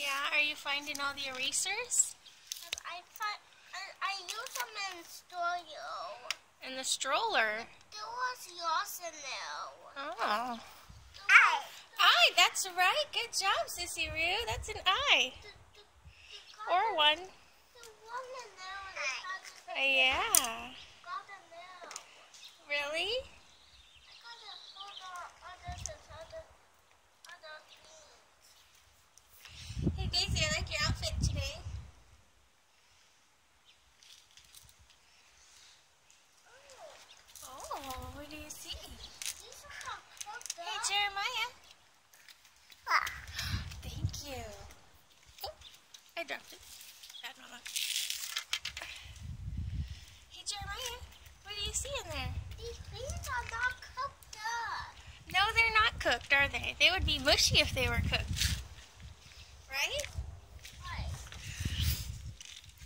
Yeah, are you finding all the erasers? I used them in stroller. In the stroller? There was yours in there. Oh. I, that's right. Good job, Sissy Roo. That's an I. Or one. The one in there. Yeah. Got in there. Really? I got to put other things. Hey Daisy, I like your outfit today. Oh, what do you see? Hey Jeremiah. Thank you. Oh, I dropped it. Bad mama. Hey Jeremiah, what do you see in there? These beans are not cooked up. No, they're not cooked, are they? They would be mushy if they were cooked. Right? Right.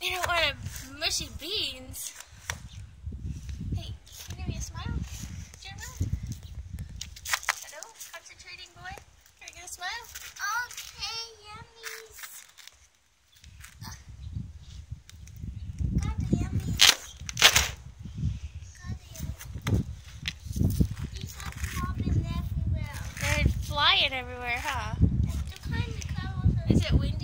You don't want mushy beans. Hey, can you give me a smile? Jeremiah? Hello? Concentrating boy? Can I get a smile? Okay, yummies. Got the yummies. Got the yummies. These are flopping everywhere. They're flying everywhere, huh? The kind of colors. Is it windy?